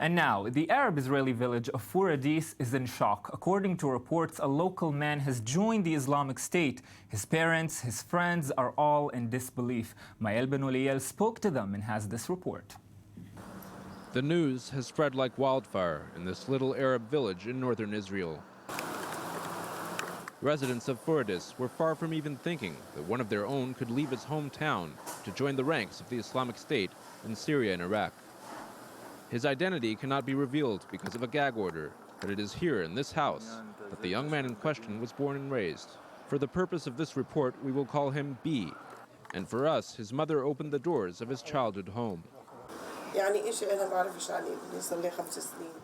And now, the Arab-Israeli village of Furadis is in shock. According to reports, a local man has joined the Islamic State. His parents, his friends are all in disbelief. Mael Ben Uliyel spoke to them and has this report. The news has spread like wildfire in this little Arab village in northern Israel. Residents of Furadis were far from even thinking that one of their own could leave his hometown to join the ranks of the Islamic State in Syria and Iraq. His identity cannot be revealed because of a gag order, but it is here in this house that the young man in question was born and raised. For the purpose of this report, we will call him B. And for us, his mother opened the doors of his childhood home.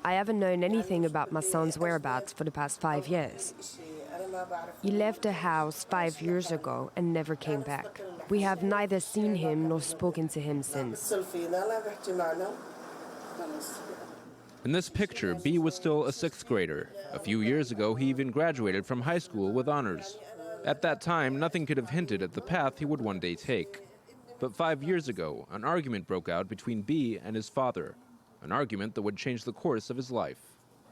I haven't known anything about my son's whereabouts for the past 5 years. He left the house 5 years ago and never came back. We have neither seen him nor spoken to him since. In this picture, B was still a 6th grader. A few years ago, he even graduated from high school with honors. At that time, nothing could have hinted at the path he would one day take. But 5 years ago, an argument broke out between B and his father, an argument that would change the course of his life.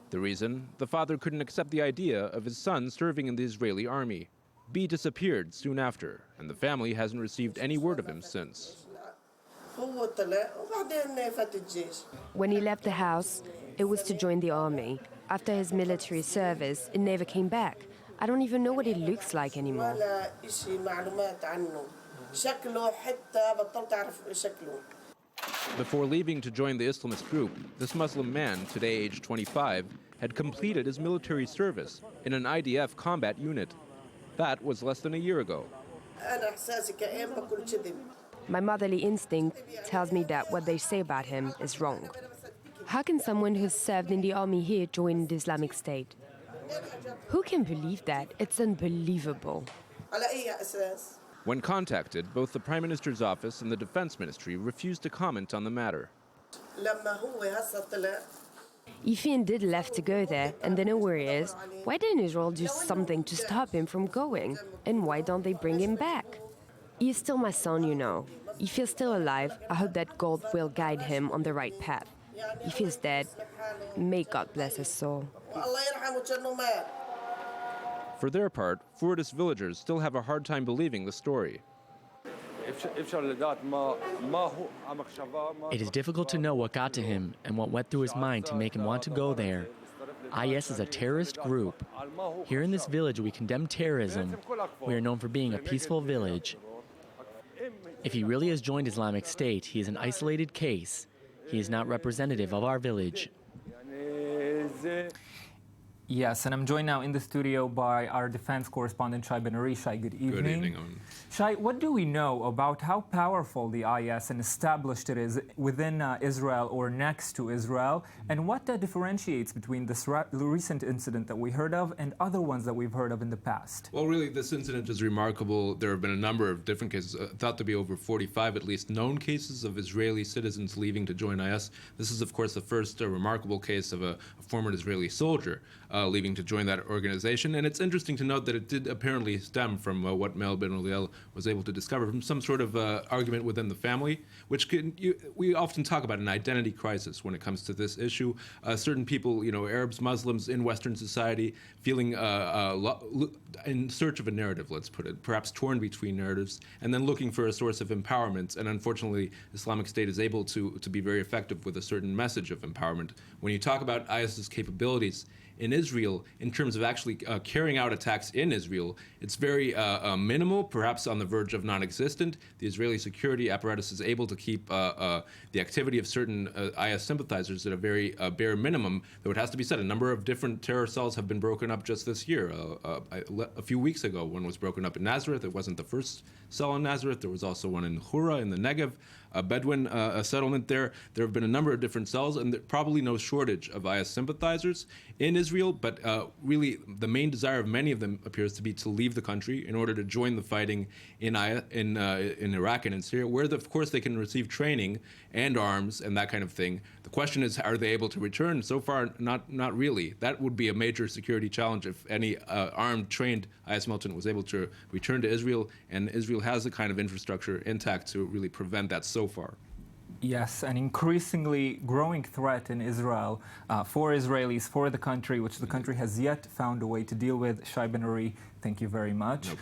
The reason? The father couldn't accept the idea of his son serving in the Israeli army. B disappeared soon after, and the family hasn't received any word of him since. When he left the house, it was to join the army. After his military service, it never came back. I don't even know what it looks like anymore. Before leaving to join the Islamist group, this Muslim man, today aged 25, had completed his military service in an IDF combat unit. That was less than a year ago. My motherly instinct tells me that what they say about him is wrong. How can someone who's served in the army here join the Islamic State? Who can believe that? It's unbelievable. When contacted, both the Prime Minister's office and the Defense Ministry refused to comment on the matter. If he indeed left to go there and they know where he is, why didn't Israel do something to stop him from going? And why don't they bring him back? He is still my son, you know. If he's still alive, I hope that God will guide him on the right path. If he's dead, may God bless his soul. For their part, Furadis villagers still have a hard time believing the story. It is difficult to know what got to him and what went through his mind to make him want to go there. IS is a terrorist group. Here in this village, we condemn terrorism. We are known for being a peaceful village. If he really has joined Islamic State, he is an isolated case. He is not representative of our village. Yes, and I'm joined now in the studio by our defense correspondent, Shai Ben-Ari. Shai, good evening. Good evening, Owen. Shai, what do we know about how powerful the IS and established it is within Israel or next to Israel, and what differentiates between this recent incident that we heard of and other ones that we've heard of in the past? Well, really, this incident is remarkable. There have been a number of different cases, thought to be over 45 at least, known cases of Israeli citizens leaving to join IS. This is, of course, the first remarkable case of a former Israeli soldier leaving to join that organization. And it's interesting to note that it did apparently stem from what Mael Ben Uliyel was able to discover from some sort of argument within the family, which we often talk about an identity crisis when it comes to this issue. Certain people, Arabs, Muslims in Western society, feeling in search of a narrative, let's put it, perhaps torn between narratives, and then looking for a source of empowerment. And unfortunately, Islamic State is able to be very effective with a certain message of empowerment. When you talk about IS's capabilities in Israel, in terms of actually carrying out attacks in Israel, it's very minimal, perhaps on the verge of non-existent. The Israeli security apparatus is able to keep the activity of certain IS sympathizers at a very bare minimum, though it has to be said, a number of different terror cells have been broken up just this year. A few weeks ago, one was broken up in Nazareth. It wasn't the first cell in Nazareth. There was also one in Hura in the Negev, a Bedouin settlement there. There have been a number of different cells, and probably no shortage of IS sympathizers in Israel, but really the main desire of many of them appears to be to leave the country in order to join the fighting in Iraq and in Syria, where of course they can receive training and arms and that kind of thing. The question is, are they able to return? So far, not really. That would be a major security challenge if any armed, trained IS militant was able to return to Israel, and Israel has the kind of infrastructure intact to really prevent that so far. Yes, an increasingly growing threat in Israel for Israelis, for the country, which the country has yet found a way to deal with. Shai Ben Ari, thank you very much. No problem.